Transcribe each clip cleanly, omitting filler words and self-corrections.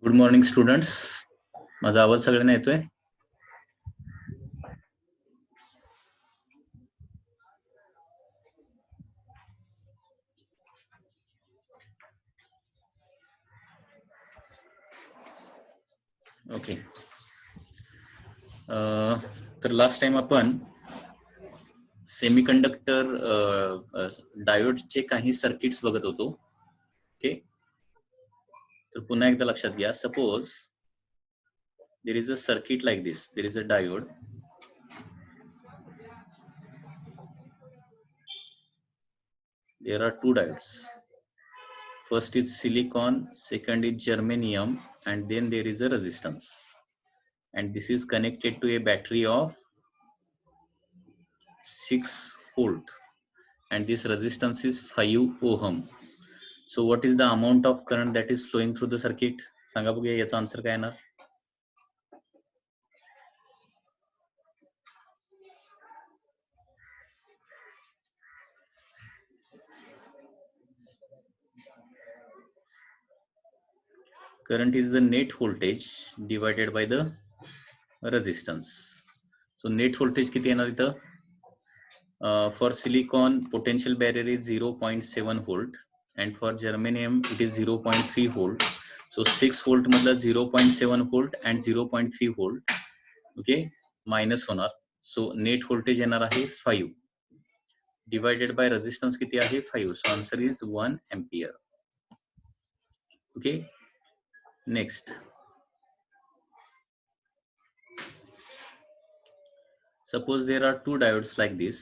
Good morning students. माझा आवाज सगळ्यांना येतोय? ओके. तर लास्ट टाइम आपण सेमीकंडक्टर डायोडचे काही सर्किट्स बघत होतो. ओके. तर पुन्हा एकदा लक्षात घ्या. Suppose there is a circuit like this. There is a diode. There are two diodes. First is silicon, second is germanium, and then there is a resistance. And this is connected to a battery of 6 volt. And this resistance is 5 ohm. So what is the amount of current that is flowing through the circuit? सांगा बघूया याचा answer काय येणार? Current is the net voltage divided by the resistance. So net voltage किती येणार इथं? For silicon potential barrier is 0.7 volt and for germanium it is 0.3 volt. So 6 volt मधला 0.7 volt and 0.3 volt okay minus होणार. So net voltage येणार आहे 5 divided by resistance किती आहे 5. So answer is 1 ampere. Okay. Next. Suppose there are two diodes like this.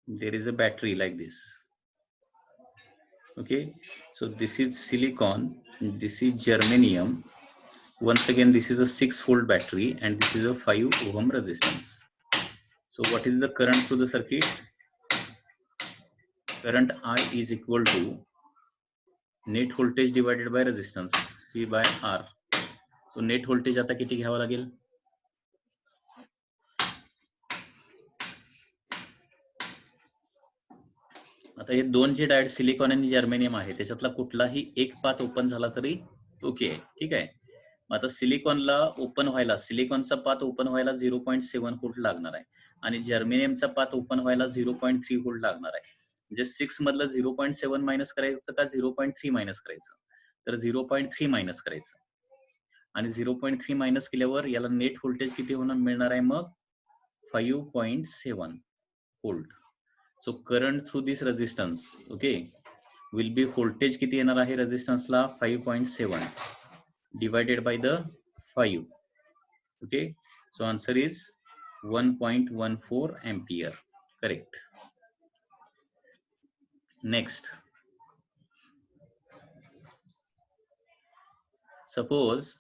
There is a battery like this. Okay, so this is silicon, this is germanium. Once again, this is a 6 volt battery and this is a 5 ohm resistance. So what is the current through the circuit? Current I is equal to net voltage divided by resistance V by R. So net voltage आता किती घ्यावा लागेल? आता हे दोन जे diode silicon आणि germanium आहे त्याच्यातला कुठलाही एक पाथ ओपन झाला तरी ओके आहे. ठीक आहे. आता सिलिकॉनला ओपन व्हायला सिलिकॉनचा पाथ ओपन व्हायला 0.7 व्होल्ट लागणार आहे आणि जर्मेनियमचा पाथ ओपन व्हायला 0.3 व्होल्ट लागणार आहे. म्हणजे 6 मधलं 0.7 मायनस करायचं का 0.3 मायनस करायचं? तर 0.3 मायनस करायचं आणि 0.3 मायनस केल्यावर याला नेट व्होल्टेज किती होणार मिळणार आहे मग 5.7 volt. So current through this resistance, okay, will be voltage किती येणार आहे resistance ला 5.7 divided by the 5. Okay, so answer is 1.14 ampere. Correct. Next, suppose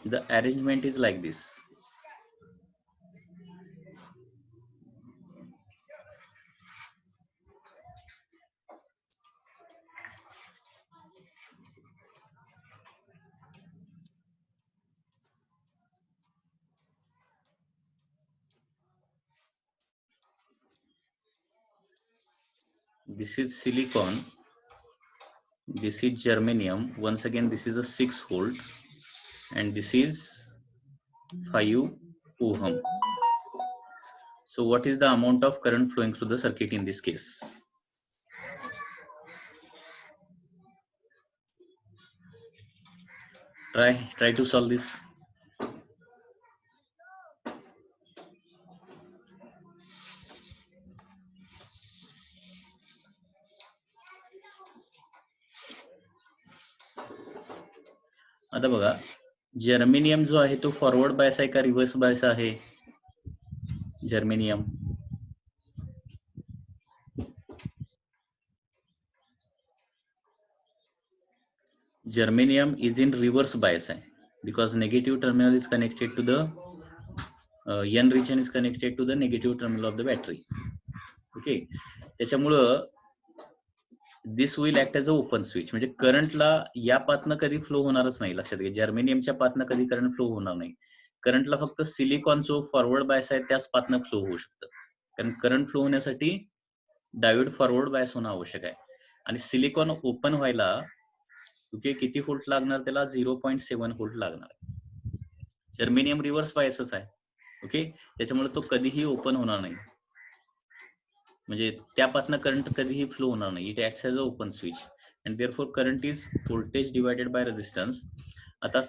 the arrangement is like this. This is silicon, this is germanium. Once again, this is a 6 volt and this is 5 ohm. So what is the amount of current flowing through the circuit in this case? Try to solve this. आता बघा germanium जो आहे तो forward bias आहे का reverse bias आहे? Germanium is in reverse bias आहे because negative terminal is connected to the N region is connected to the negative terminal of the battery. Okay, त्याच्यामुळं this will act as a open switch. म्हणजे करंटला या पाथनं कधी flow होणारच नाही. लक्षात घ्या जर्मेनियमच्या पाथनं कधी करंट फ्लो होणार नाही. करंटला फक्त सिलिकॉन जो फॉरवर्ड बायस आहे त्याच पाथनं फ्लो होऊ शकतं, कारण करंट फ्लो होण्यासाठी डायोड फॉरवर्ड बायस होणं आवश्यक आहे. आणि सिलिकॉन ओपन व्हायला ओके किती व्होल्ट लागणार, त्याला 0.7 व्होल्ट लागणार. जर्मेनियम रिव्हर्स बायसच आहे ओके, त्याच्यामुळे तो कधीही ओपन होणार नाही, म्हणजे त्या पाथनं करंट कधीही फ्लो होणार नाही. It acts as a open switch and therefore current is voltage divided by resistance. आता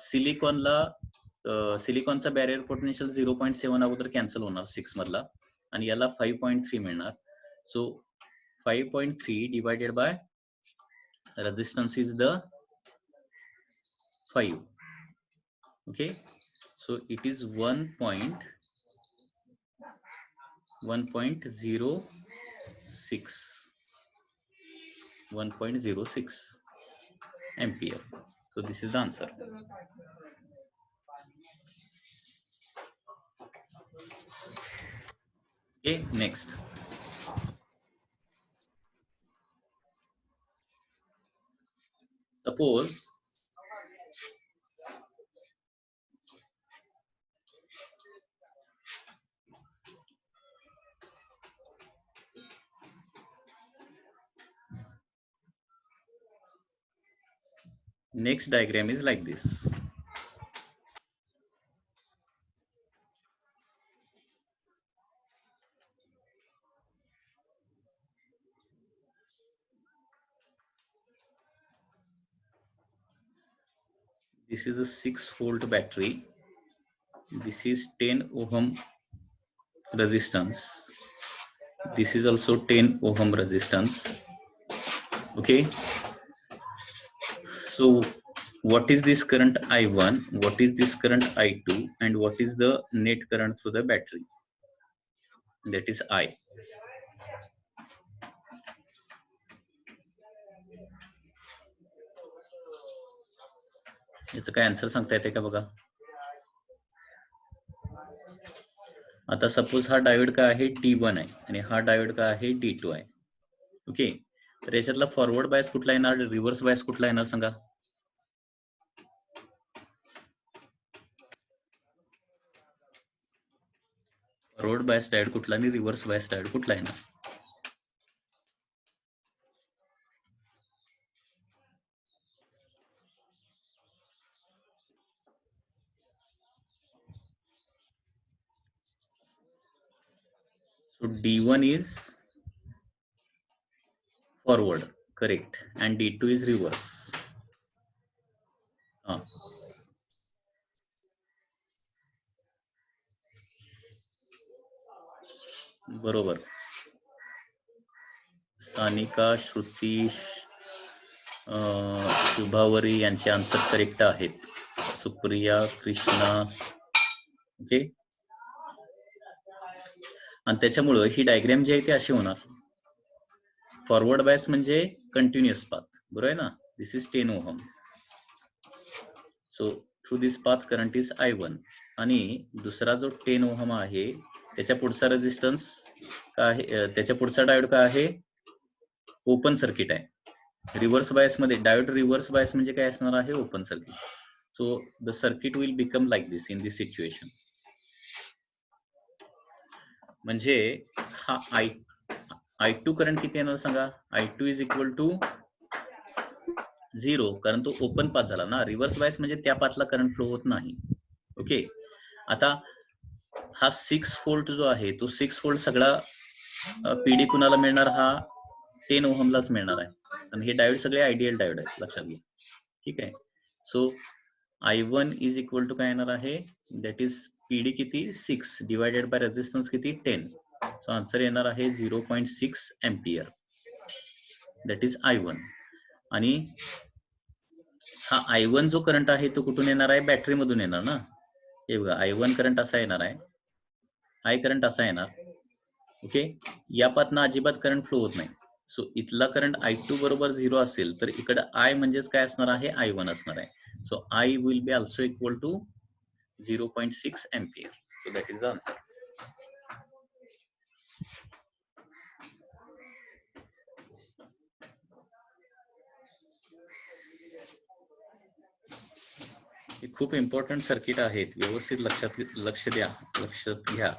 सिलिकॉनचा बॅरियर पोटेन्शियल 0.7 अगोदर कॅन्सल होणार 6 मधला आणि याला 5.3 मिळणार. So 5.3 divided by resistance is the 5. okay, so it is 1.06 ampere. So this is the answer. Okay, next. Suppose next diagram is like this. This is a 6-volt battery. This is 10 ohm resistance. This is also 10 ohm resistance. Okay, so what is this current I1, what is this current I2, and what is the net current through the battery, that is I. याचं काय answer सांगता येते का बघा. आता suppose हा diode का आहे T1 आहे आणि हा डायोड का आहे D2 आहे. ओके, तर याच्यातला फॉरवर्ड बायस कुठला येणार, रिव्हर्स बायस कुठला येणार सांगा. फॉरवर्ड बायस डायोड कुठला आणि रिव्हर्स बायस डायोड कुठला येणार. So D1 is forward, correct, and D2 is reverse. बरोबर. सानिका, श्रुती, शुभावरी यांचे आन्सर करेक्ट आहेत. सुप्रिया, कृष्णा, ओके. आणि त्याच्यामुळं ही डायग्राम जी आहे ती अशी होणार. फॉरवर्ड बायस म्हणजे कंटिन्युअस पाथ, बरोबर आहे ना. This is 10 ohm. So through this path current is I1 आणि दुसरा जो 10 ओहम आहे त्याच्या पुढचा रेझिस्टन्स का आहे, त्याच्या पुढचा डायोड का आहे, ओपन सर्किट आहे. रिव्हर्स बायस मध्ये डायोड रिव्हर्स बायस म्हणजे काय असणार आहे, open circuit. So the circuit will become like this in this situation. म्हणजे हा I2 करंट किती येणार सांगा. I2 इज इक्वल टू 0, कारण तो ओपन पाथ झाला ना. रिव्हर्स बायस म्हणजे त्या पाथला करंट फ्लो होत नाही. ओके, आता हा 6 व्होल्ट जो आहे तो 6 व्होल्ट सगळा पीडी कुणाला मिळणार, हा 10 ओहमलाच मिळणार आहे. आणि हे डायोड सगळे आयडियल डायोड आहेत, लक्षात घ्या. ठीक आहे. So I1 is equal to काय येणार आहे, दॅट इज पीडी किती 6 डिवायडेड बाय रेझिस्टन्स किती 10. सो आन्सर येणार आहे 0.6 एम्पियर, दॅट इज I1. आणि हा I1 जो करंट आहे तो कुठून येणार आहे, बॅटरी मधून येणार ना. हे बघा, I1 करंट असा येणार आहे, I करंट असा येणार. ओके, या पाथनं अजिबात करंट फ्लो होत नाही. सो इथला करंट I2 बरोबर 0 असेल तर इकडे I म्हणजेच काय असणार आहे, I1 असणार आहे. So I will be also equal to 0.6 ampere. So that is the answer. हे खूप इम्पॉर्टंट सर्किट आहेत, व्यवस्थित लक्ष द्या, लक्षात घ्या.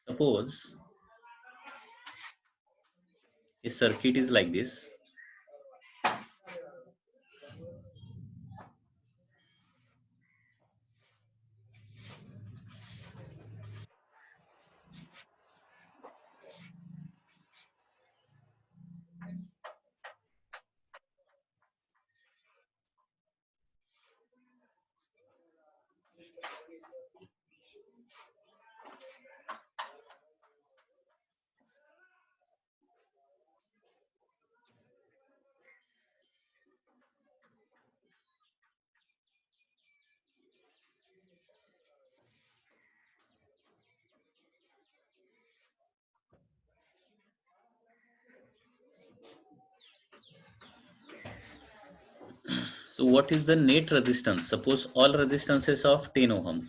Suppose a circuit is like this. So what is the net resistance? Suppose all resistances of 10 ohm.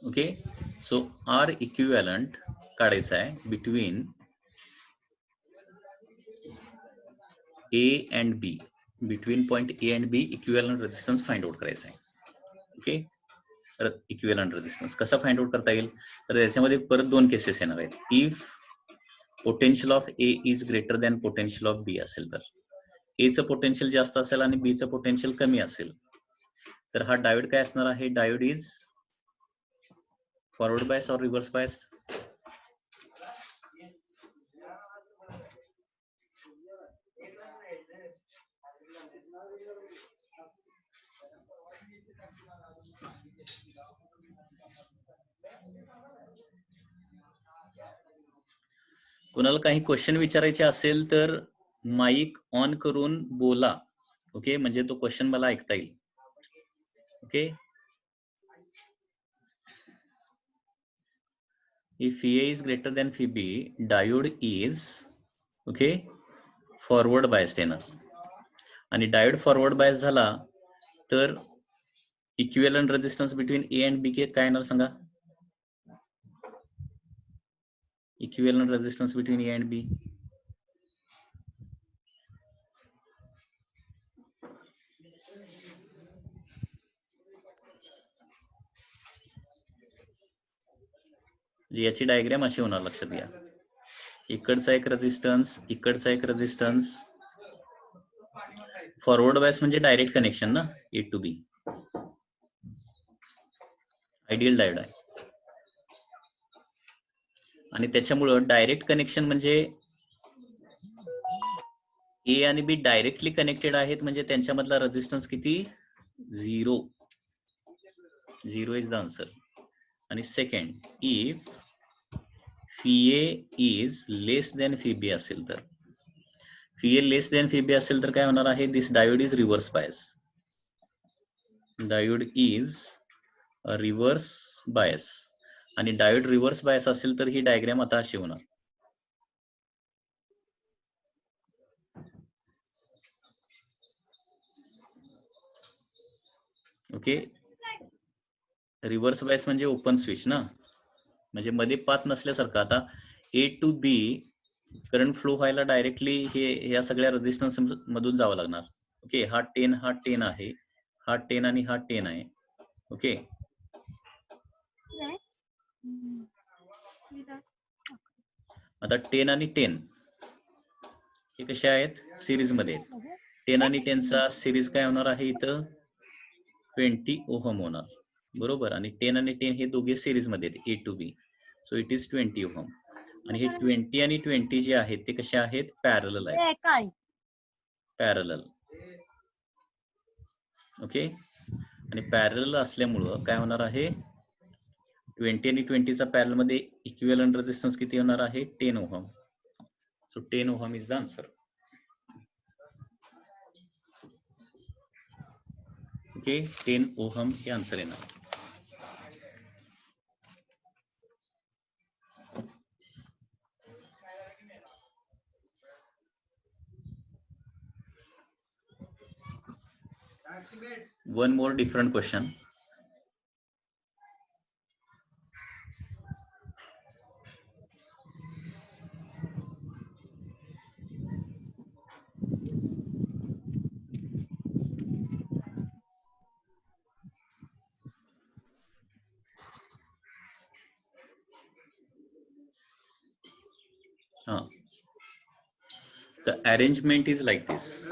Okay, so R equivalent काढायचा आहे between A and B. Between point A and B equivalent resistance find out करायचा आहे. Okay, तर equivalent resistance कसा find out करता येईल? तर याच्यामध्ये परत दोन केसेस येणार आहेत. If potential of A is greater than potential of B असेल तर ए चं पोटेन्शियल जास्त असेल आणि बी चं पोटेन्शियल कमी असेल तर हा डायोड काय असणार आहे? डायोड इज फॉरवर्ड बायस और रिव्हर्स बायस? कोणाला काही क्वेश्चन विचारायचे असेल तर माईक ऑन करून बोला. ओके, म्हणजे तो क्वेश्चन मला ऐकता येईल. Okay, if A is greater than phi B, diode is okay forward biased येणार आणि डायोड फॉरवर्ड बायस झाला तर equivalent resistance between A and B काय येणार सांगा? Equivalent resistance between A and B याची डायग्राम अशी होणार, लक्षात घ्या. इकडचा एक रेझिस्टन्स, इकडचा एक रेझिस्टन्स. फॉरवर्ड बायस म्हणजे डायरेक्ट कनेक्शन ना, ए टू बी. आयडियल डायोड आहे आणि त्याच्यामुळं डायरेक्ट कनेक्शन म्हणजे ए आणि बी डायरेक्टली कनेक्टेड आहेत म्हणजे त्यांच्यामधला रेझिस्टन्स किती? 0. 0 इज द आन्सर. आणि second, if phi A is less than phi B असेल तर phi A less than phi B असेल तर काय होणार आहे? This diode is reverse bias. Diode is reverse bias आणि डायोड रिव्हर्स बायस असेल तर ही डायग्राम आता अशी होणार. ओके, रिव्हर्स बायस म्हणजे ओपन स्विच ना, म्हणजे मध्ये पाथ नसल्यासारखं. आता A to B current flow व्हायला डायरेक्टली हे या सगळ्या रेझिस्टन्स मधून जावं लागणार. ओके, हा 10 आहे, हा 10 आणि हा 10 आहे. ओके, आता 10 आणि 10 हे कसे आहेत? सिरीज मध्ये आहेत. 10 आणि 10 चा सिरीज काय होणार आहे इथं? 20 ओहम होणार, बरोबर. आणि 10 आणि 10 हे दोघे सिरीज मध्ये आहेत, A to B. So it is 20 ohm. आणि हे 20 आणि 20 जे आहेत ते कसे आहेत? पॅरलल आहेत, पॅरलल. ओके, आणि पॅरलल असल्यामुळं काय होणार आहे? 20 आणि 20 चा पॅरल मध्ये इक्विव्हॅलंट रेझिस्टन्स किती होणार आहे? 10 ohm. So 10 ohm is the answer. Okay, 10 ohm हे आन्सर येणार. one more different question. The arrangement is like this.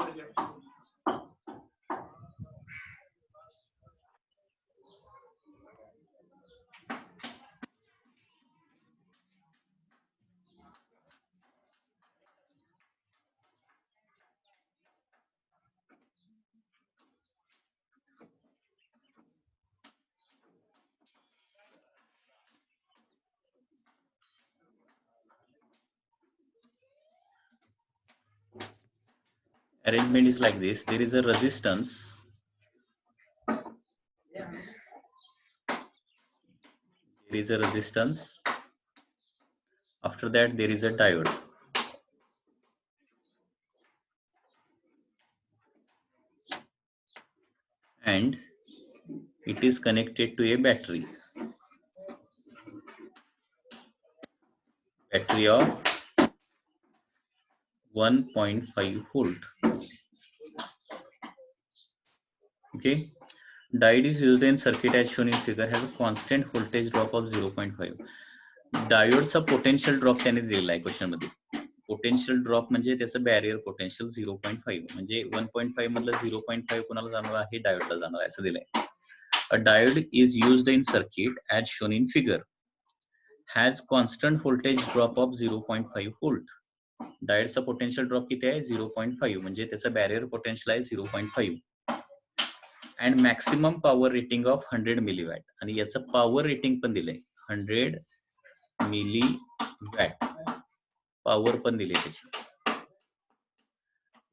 Arrangement is like this. There is a resistance. There is a resistance. After that, there is a diode. And it is connected to a battery. Battery of 1.5 volt. Okay. Diode is used in circuit as shown in figure, has a constant voltage drop of 0.5. डायोडचा potential drop त्याने दिलेला आहे question मध्ये. Potential drop म्हणजे त्याचं barrier potential 0.5 म्हणजे 1.5 मधलं 0.5 कोणाला जाणार आहे, डायोडला जाणार आहे असं दिलंय. A diode is used in circuit as shown in figure, has constant voltage drop of 0.5 volt. डायोडचा पोटेन्शियल ड्रॉप किती आहे, 0.5 म्हणजे त्याचं बॅरियर पोटेन्शियल आहे 0.5. and maximum power rating of 100 milliwatt. आणि याचं पॉवर रेटिंग पण दिलंय 100 milliwatt. पॉवर पण दिली त्याची.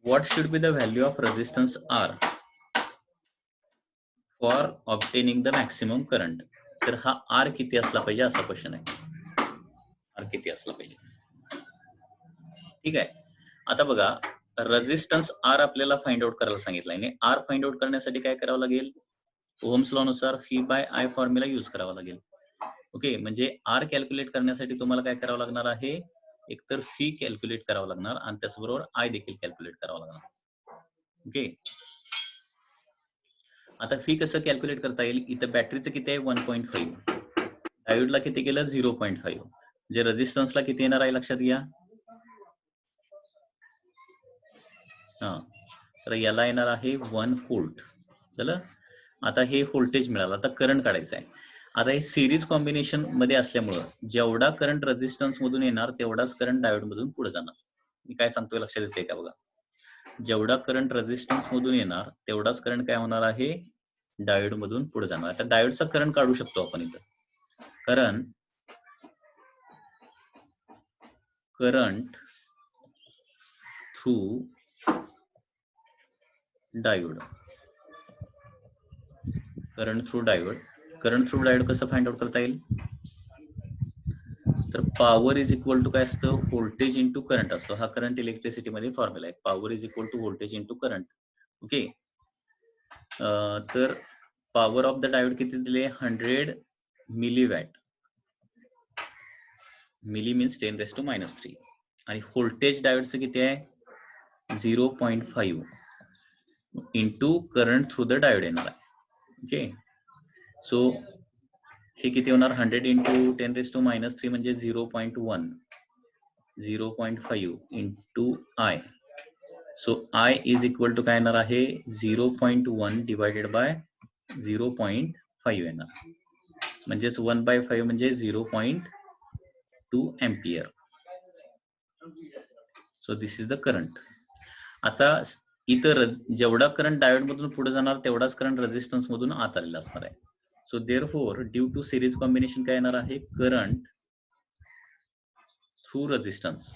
What should be the value of resistance R for obtaining the maximum current? तर हा R किती असला पाहिजे असा क्वेश्चन आहे. R किती असला पाहिजे. ठीक आहे. आता बघा, रेजिस्टन्स R आपल्याला फाइंड आउट करायला सांगितलंय आणि R फाइंड आउट करण्यासाठी काय करावं लागेल, ओहम्स लॉ नुसार phi by I formula use करावा लागेल. ओके, म्हणजे R कॅल्क्युलेट करण्यासाठी तुम्हाला काय करावं लागणार आहे, एकतर फी कॅल्क्युलेट करावं लागणार आणि त्याचबरोबर आय देखील कॅल्क्युलेट करावं लागणार. ओके, आता फी कसं कॅल्क्युलेट करता येईल, इथं बॅटरीचं किती आहे 1.5, डायोडला किती केलं 0.5, म्हणजे रेजिस्टन्सला किती येणार आहे लक्षात घ्या. हा, तर याला येणार आहे 1 व्होल्ट. झालं. आता हे व्होल्टेज मिळालं, आता करंट काढायचं आहे. आता हे सिरीज कॉम्बिनेशन मध्ये असल्यामुळं जेवढा करंट रेजिस्टन्स मधून येणार तेवढाच करंट डायोड मधून पुढे जाणार. मी काय सांगतोय लक्षात येते का बघा, जेवढा करंट रेजिस्टन्स मधून येणार तेवढाच करंट काय होणार आहे, डायोड मधून पुढे जाणार. आता डायोडचा करंट काढू शकतो आपण इथं. Current through diode. Current through diode कसं फाइंड आउट करता येईल, तर पॉवर इज इक्वल टू काय असतं, व्होल्टेज इंटू करंट असतो. हा करंट इलेक्ट्रिसिटी मध्ये फॉर्म्युला आहे, power is equal to voltage into current. Okay, तर पॉवर ऑफ द डायोड किती दिले, 100 मिलीवॅट. मिली मीन्स 10⁻³ आणि व्होल्टेज डायोडचं किती आहे 0.5 into current through the diode येणार आहे. ओके, सो हे किती होणार, 100 इंटू 10⁻³ म्हणजे 0.1, 0.5 into I. So I is equal to काय येणार आहे, 0.1 डिवायडेड बाय 0.5 येणार, म्हणजेच 1/5 म्हणजे 0.2 ampere. So this is the current. आता इतर जेवढा करंट डायोड मधून पुढे जाणार तेवढाच करंट रेजिस्टन्स मधून आत आलेला असणार आहे. So therefore due to series combination काय येणार आहे, current through resistance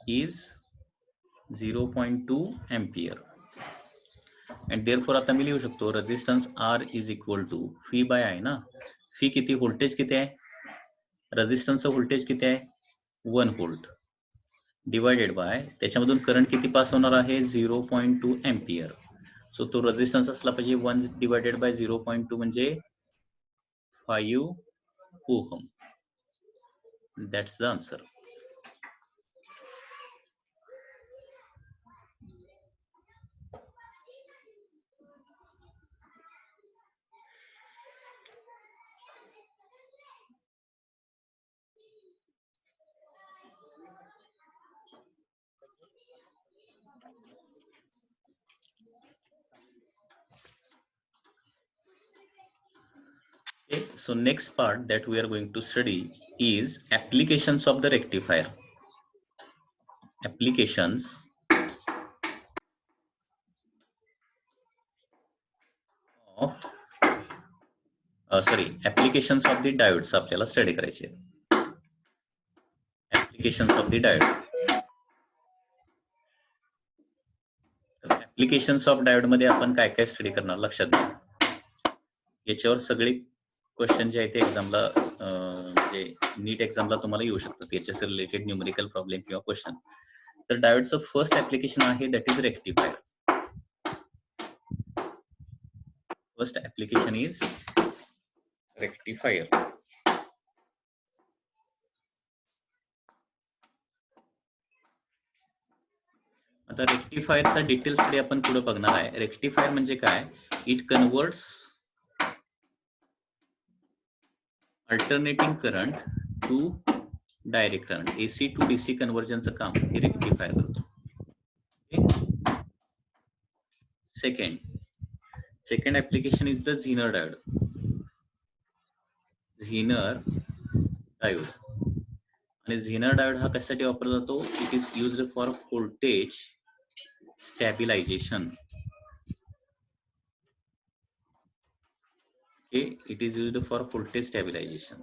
is 0.2 ampere. आणि देअरफॉर आता मी लिहू शकतो resistance R is equal to phi by I ना. फी किती, व्होल्टेज किती आहे, रेजिस्टन्सचं व्होल्टेज किती आहे 1 व्होल्ट, डिवायडेड बाय त्याच्यामधून करंट किती पास होणार आहे 0.2 एम्पियर. सो तो रेझिस्टन्स असला पाहिजे 1 डिवायडेड बाय 0.2 म्हणजे 5 ohm. That's the answer. Okay, so next part that we are going to study is applications of the rectifier. Applications of applications of the diodes आपल्याला study करायचे. Applications of the diode. Applications of diode मध्ये आपण काय काय study करणार लक्षात घ्या. याच्यावर सगळे क्वेश्चन जे आहेत ते एक्झामला म्हणजे नीट एक्झामला तुम्हाला येऊ शकतात याच्याशी रिलेटेड न्यूमेरिकल प्रॉब्लेम किंवा क्वेश्चन. तर डायोडचं फर्स्ट ऍप्लिकेशन आहे that is rectifier. First application is rectifier. आता रेक्टिफायरचा डिटेल स्टडी आपण पुढे बघणार आहे. रेक्टिफायर म्हणजे काय? It converts alternating current to direct current. AC to DC कन्वर्जनचं काम हे रेक्टिफायर करतो. Second application is the zener diode. Zener diode आणि झीनर डायोड हा कशासाठी वापरला जातो? It is used for voltage stabilisation. Okay, it is used for voltage stabilization.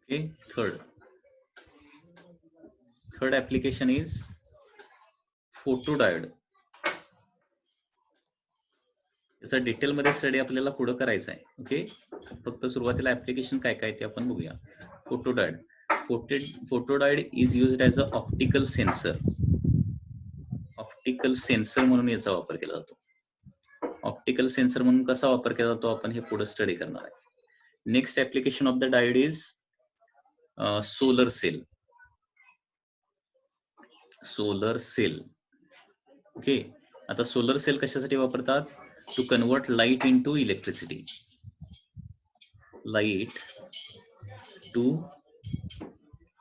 Okay, third application is photodiode. याचा डिटेल मध्ये स्टडी आपल्याला पुढे करायचा आहे. ओके, फक्त सुरुवातीला ऍप्लिकेशन काय काय ते आपण बघूया. Photodiode. Photodiode is used as a optical sensor. Optical sensor म्हणून याचा वापर केला जातो. ऑप्टिकल सेन्सर म्हणून कसा वापर केला जातो आपण हे पुढे स्टडी करणार आहे. Next application of the diode is solar cell. Solar cell. Okay, आता सोलर सेल कशासाठी वापरतात? To convert light into electricity. Light to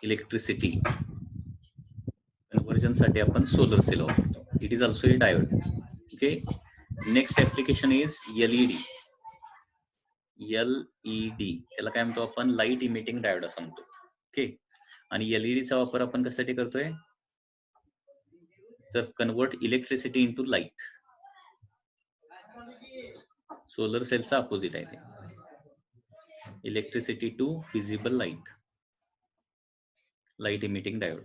electricity conversion साठी आपण सोलर सेल वापरतो. It is also a diode. Okay, next application is LED. LED त्याला काय म्हणतो आपण? लाईट इमिटिंग डायोड असं म्हणतो. ओके, आणि एलईडीचा वापर आपण कशासाठी करतोय? तर convert electricity into light. Solar सेलचा अपोजिट आहे ते. Electricity to visible light. Light emitting diode.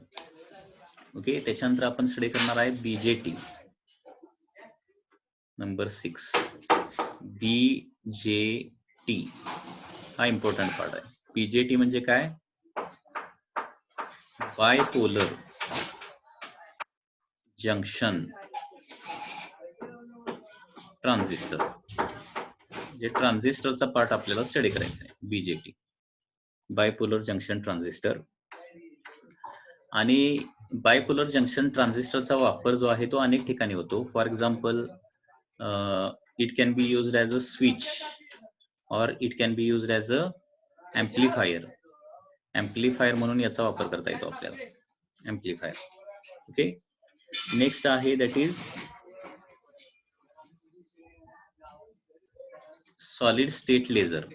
Okay, त्याच्यानंतर आपण स्टडी करणार आहे बीजेटी. नंबर 6 बीजेटी हा इम्पॉर्टंट पार्ट आहे. बीजेटी म्हणजे काय? Bipolar junction transistor. जे ट्रान्झिस्टरचा पार्ट आपल्याला स्टडी करायचा आहे. BJT bipolar junction transistor. आणि बायपोलर जंक्शन ट्रान्झिस्टरचा वापर जो आहे तो अनेक ठिकाणी होतो. For example it can be used as a switch और it can be used as a amplifier. Amplifier म्हणून याचा वापर करता येतो आपल्याला. ऍम्प्लिफायर. ओके, नेक्स्ट आहे that is solid state laser.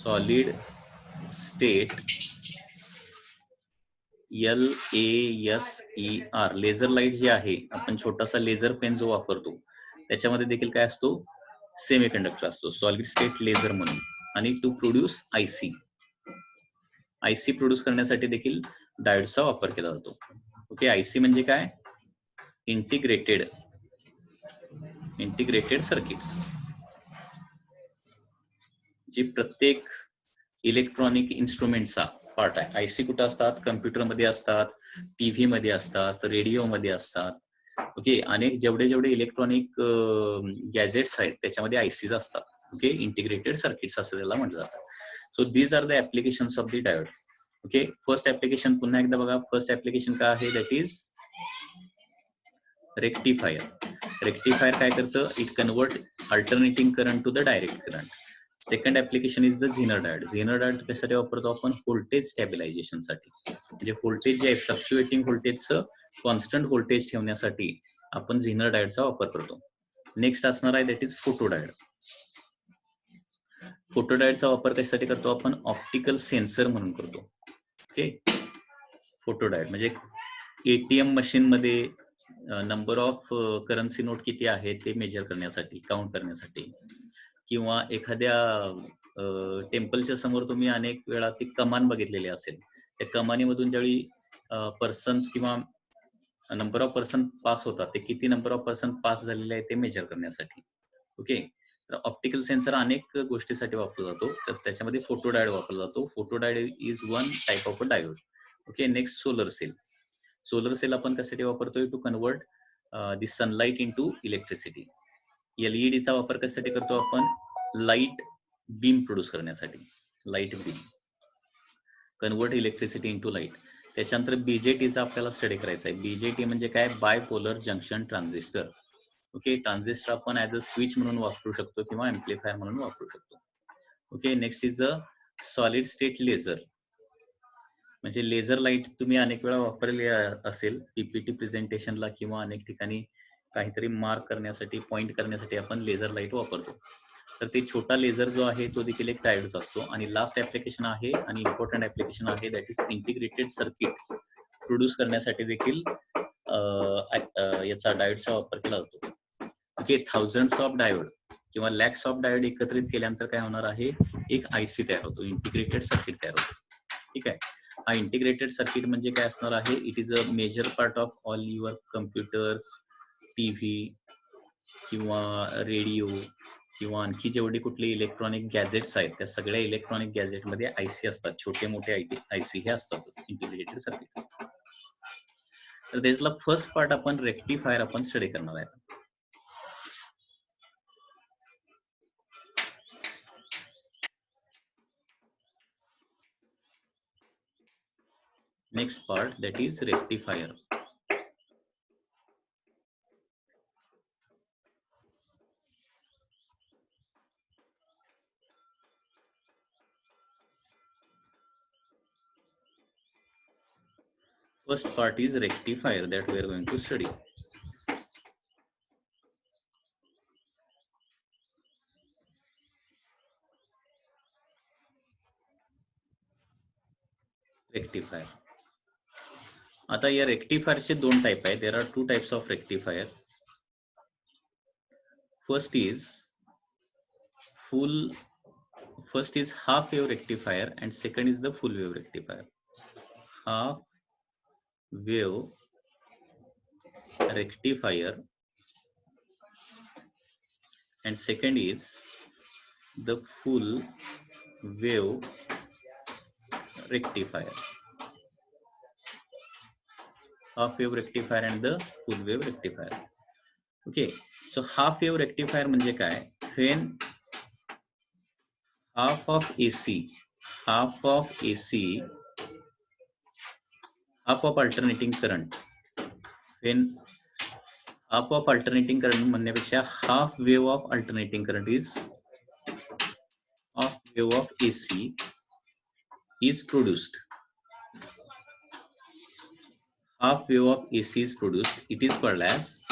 Solid state LASER laser light जे आहे, आपण छोटासा लेझर पेन जो वापरतो त्याच्यामध्ये देखील काय असतो? सेमी कंडक्टर असतो. सॉलिड स्टेट लेझर म्हणून. आणि to produce IC. IC produce करण्यासाठी देखील डायोडचा वापर केला जातो. ओके, आयसी म्हणजे काय? Integrated circuits. जी प्रत्येक इलेक्ट्रॉनिक इन्स्ट्रुमेंटचा पार्ट आहे. आयसी कुठं असतात? कम्प्युटरमध्ये असतात, टीव्ही मध्ये असतात, रेडिओ मध्ये असतात. ओके, अनेक जेवढे इलेक्ट्रॉनिक गॅजेट्स आहेत त्याच्यामध्ये आयसीज असतात. ओके, इंटिग्रेटेड सर्किट्स असं त्याला म्हटलं जातं. So these are the applications of the diode. Okay, first application पुन्हा एकदा बघा. फर्स्ट ऍप्लिकेशन काय आहे? That is rectifier. रेक्टिफायर काय करतं? It convert alternating current to the direct current. Second application is the zener diode. Zener diode कशासाठी वापरतो आपण? व्होल्टेज स्टॅबिलायझेशन साठी. म्हणजे व्होल्टेज जे आहे फ्लक्च्युएटिंग व्होल्टेजचं कॉन्स्टंट व्होल्टेज ठेवण्यासाठी आपण झीनर डायोडचा वापर करतो. नेक्स्ट असणार आहे दॅट इज फोटोडायोड. फोटोडायोडचा वापर कशासाठी करतो आपण? ऑप्टिकल सेन्सर म्हणून करतो. ओके, फोटोडायोड म्हणजे एटीएम मशीन मध्ये नंबर ऑफ करन्सी नोट किती आहे ते मेजर करण्यासाठी, काउंट करण्यासाठी, किंवा एखाद्या टेम्पलच्या समोर तुम्ही अनेक वेळा ती कमान बघितलेली असेल. त्या कमानीमधून ज्यावेळी पर्सन्स किंवा नंबर ऑफ पर्सन पास होतात, ते किती नंबर ऑफ पर्सन पास झालेले आहे ते मेजर करण्यासाठी. ओके, तर ऑप्टिकल सेन्सर अनेक गोष्टीसाठी वापरला जातो. तर त्याच्यामध्ये फोटोडायोड वापरला जातो. Photodiode is one type of a diode. Okay, next solar cell. Solar cell आपण कशासाठी वापरतोय? To convert the sunlight into electricity. एलईडीचा वापर कशासाठी करतो आपण? लाईट बीम प्रोड्यूस करण्यासाठी. Light beam convert electricity into light. त्याच्यानंतर बीजेटीचा आपल्याला स्टडी करायचा आहे. बीजेटी म्हणजे काय? Bipolar junction transistor. Okay, transistor आपण ऍज अ स्विच म्हणून वापरू शकतो किंवा एम्प्लिफायर म्हणून वापरू शकतो. Okay, next is a solid state laser. म्हणजे लेझर लाईट तुम्ही अनेक वेळा वापरली असेल पीपीटी प्रेझेंटेशनला किंवा अनेक ठिकाणी काहीतरी मार्क करण्यासाठी, पॉइंट करण्यासाठी आपण लेझर लाईट वापरतो. तर ते छोटा लेझर जो आहे तो देखील एक डायोड असतो. आणि लास्ट ऍप्लिकेशन आहे आणि इम्पॉर्टंट ऍप्लिकेशन आहे that is integrated circuit produce करण्यासाठी देखील याचा डायोडचा वापर केला जातो. ओके, थाउजंड्स ऑफ डायोड किंवा लॅक्स ऑफ डायोड एकत्रित केल्यानंतर काय होणार आहे? एक आयसी तयार होतो, इंटिग्रेटेड सर्किट तयार होतो. ठीक आहे, हा इंटिग्रेटेड सर्किट म्हणजे काय असणार आहे? It is a major part of all your computers, TV किंवा रेडिओ किंवा आणखी जेवढे कुठले इलेक्ट्रॉनिक गॅजेट्स आहेत त्या सगळ्या इलेक्ट्रॉनिक गॅजेट मध्ये आयसी असतात. छोटे मोठे आयसी हे असतातच इंटिग्रेटेड सर्किट. तर त्यातला फर्स्ट पार्ट आपण रेक्टिफायर आपण स्टडी करणार आहे. Next part, that is rectifier. First part is rectifier that we are going to study. Rectifier. आता या रेक्टिफायर चे दोन टाइप आहे. There are two types of rectifier. First is half wave rectifier and second is the full wave rectifier. Half wave rectifier and second is the full wave rectifier. Half wave rectifier and the full wave rectifier. Okay, so half wave rectifier म्हणजे काय? When half of alternating current, when half of alternating current म्हणण्यापेक्षा half wave of alternating current is half wave of AC is produced. Half wave of AC is produced. It is called as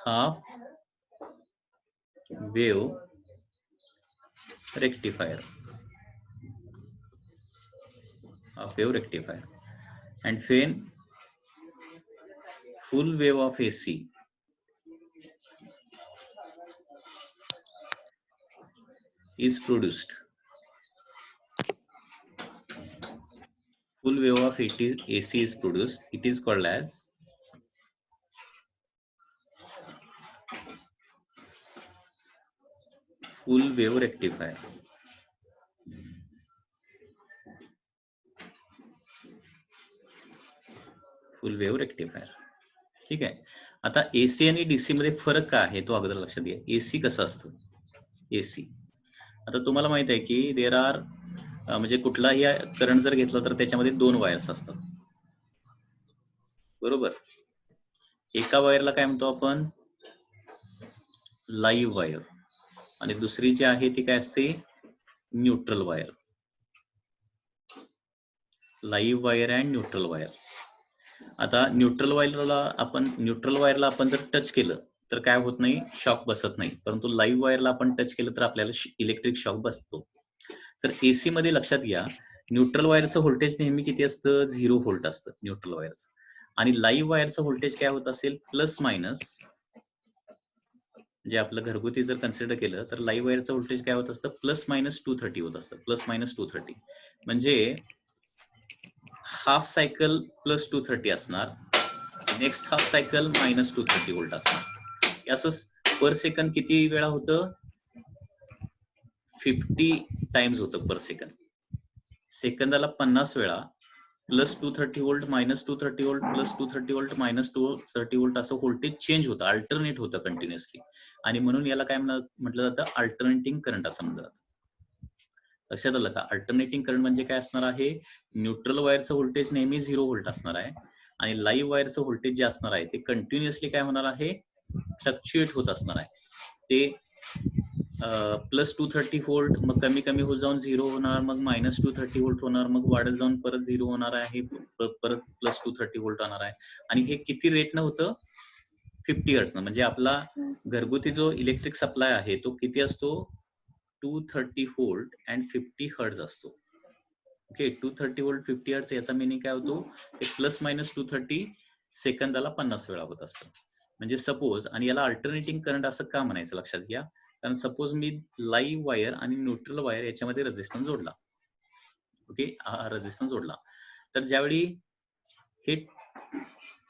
half wave rectifier. Half wave rectifier. And when full wave of AC is produced, full wave of AC is produced, it is called as full wave rectifier. Full wave rectifier. ठीक आहे. आता AC आणि DC मध्ये फरक काय आहे तो अगोदर लक्षात घ्या. एसी कसं असतं? एसी आता तुम्हाला माहित आहे की देर आर म्हणजे कुठलाही करंट जर घेतला तर त्याच्यामध्ये 2 वायर्स असतात, बरोबर. एका वायरला काय म्हणतो आपण? Live wire. आणि दुसरी जी आहे ती काय असते? Neutral wire. Live wire and neutral wire. आता न्यूट्रल वायरला आपण जर टच केलं तर काय होत नाही, शॉक बसत नाही. परंतु लाईव्ह वायरला आपण टच केलं तर आपल्याला इलेक्ट्रिक शॉक बसतो. तर एसी मध्ये लक्षात घ्या, न्यूट्रल वायरचं व्होल्टेज नेहमी किती असतं? 0 व्होल्ट असतं न्यूट्रल वायरचं. आणि लाईव्ह वायरचं व्होल्टेज काय होत असेल? Plus minus. म्हणजे आपलं घरगुती जर कन्सिडर केलं तर लाईव्ह वायरचं व्होल्टेज काय होत असतं? प्लस मायनस 230 होत असतं. प्लस मायनस 230 म्हणजे हाफ सायकल प्लस 230 असणार, next half cycle minus 230 volt असणार. असं पर सेकंद किती वेळा होतं? 50 टाइम्स होतं पर सेकंद. सेकंदाला 50 वेळा plus 230 volt minus 230 volt plus 230 volt minus 230 volt असं व्होल्टेज चेंज होतं, अल्टरनेट होतं कंटिन्युअसली. आणि म्हणून याला काय म्हटलं जातं? अल्टरनेटिंग करंट असं म्हटलं जातं. लक्षात आलं का? अल्टरनेटिंग करंट म्हणजे काय असणार आहे? न्यूट्रल वायरचं व्होल्टेज नेहमी 0 व्होल्ट असणार आहे आणि लाईव्ह वायरचं व्होल्टेज जे असणार आहे ते कंटिन्युअसली काय होणार आहे? फ्लक्च्युएट होत असणार आहे. ते प्लस 230 व्होल्ट मग कमी कमी होत जाऊन 0 होणार, मग मायनस 230 व्होल्ट होणार, मग वाढत जाऊन परत 0 होणार आहे, परत प्लस 230 व्होल्ट होणार आहे. आणि हे किती रेटनं होतं? 50 हर्ट्झनं. म्हणजे आपला घरगुती जो इलेक्ट्रिक सप्लाय आहे तो किती असतो? 230 व्होल्ट अँड 50 हर्ट्झ असतो. ओके, 230 व्होल्ट 50 हर्ट्झ याचा मिनिंग काय होतो? ते प्लस मायनस 230 सेकंदाला 50 वेळा होत असतं. म्हणजे सपोज, आणि याला अल्टरनेटिंग करंट असं का म्हणायचं लक्षात घ्या, कारण सपोज मी लाईव्ह वायर आणि न्यूट्रल वायर याच्यामध्ये रेझिस्टन्स जोडला. ओके, हा रेझिस्टन्स जोडला तर ज्यावेळी हे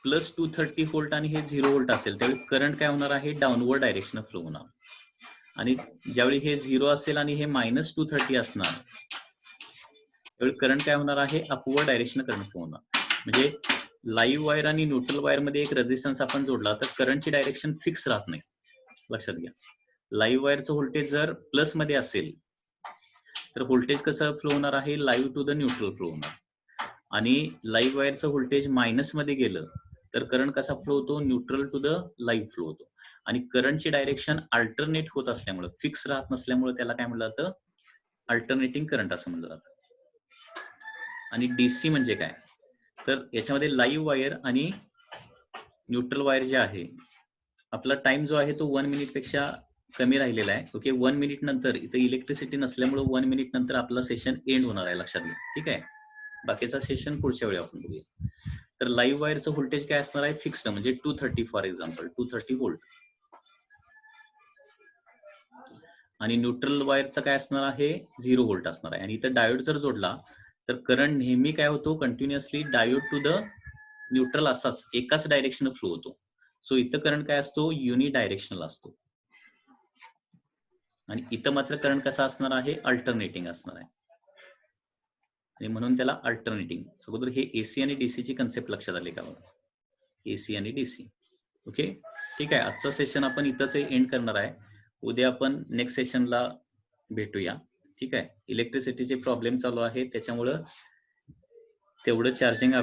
प्लस 230 व्होल्ट आणि हे 0 व्होल्ट असेल त्यावेळी करंट काय होणार आहे? डाऊनवर्ड डायरेक्शन फ्लो होणार. आणि ज्यावेळी हे 0 असेल आणि हे मायनस 230 असणार त्यावेळी करंट काय होणार आहे? अपवर्ड डायरेक्शन करंट फ्लो होणार. म्हणजे लाईव्ह वायर आणि न्यूट्रल वायर मध्ये एक रेझिस्टन्स आपण जोडला तर करंटची डायरेक्शन फिक्स राहत नाही. लक्षात घ्या, लाईव्ह वायरचं व्होल्टेज जर प्लस मध्ये असेल तर व्होल्टेज कसं फ्लो होणार आहे? Live to the neutral flow होणार. आणि लाईव्ह वायरचं व्होल्टेज मायनस मध्ये गेलं तर करंट कसा फ्लो होतो? Neutral to the live flow होतो. आणि करंटची डायरेक्शन अल्टरनेट होत असल्यामुळे, फिक्स राहत नसल्यामुळे त्याला काय म्हटलं जातं? अल्टरनेटिंग करंट असं म्हटलं जातं. आणि डीसी म्हणजे काय? तर याच्यामध्ये लाईव्ह वायर आणि न्यूट्रल वायर जे आहे, आपला टाइम जो आहे तो 1 मिनिट पेक्षा कमी राहिलेला आहे. ओके, 1 मिनिट नंतर इथे इलेक्ट्रिसिटी नसल्यामुळे 1 मिनिट नंतर आपला सेशन एंड होणार आहे, लक्षात घ्या. ठीक आहे, बाकीचा सेशन पुढच्या वेळी आपण बघूया. तर लाईव्ह वायरचं व्होल्टेज काय असणार आहे? फिक्स्ड, म्हणजे 230 फॉर एक्झाम्पल 230 व्होल्ट. आणि न्यूट्रल वायरचं काय असणार आहे? 0 व्होल्ट असणार आहे. आणि इथं डायोड जर जोडला तर करंट नेहमी काय होतो? Continuously diode two the neutral असाच एकाच डायरेक्शन फ्लो होतो. सो इथं करंट काय असतो? युनि डायरेक्शनल असतो. आणि इथं मात्र करंट कसा असणार आहे? अल्टरनेटिंग असणार आहे. आणि म्हणून त्याला अल्टरनेटिंग. अगोदर हे एसी आणि डीसी ची कन्सेप्ट लक्षात आली का बघा? एसी आणि डीसी. ओके, ठीक आहे. आजचं सेशन आपण इथंच एंड करणार आहे. उद्या आपण नेक्स्ट सेशनला भेटूया. ठीक आहे. इलेक्ट्रिसिटीचे प्रॉब्लेम चालू आहे त्याच्यामुळं तेवढं चार्जिंग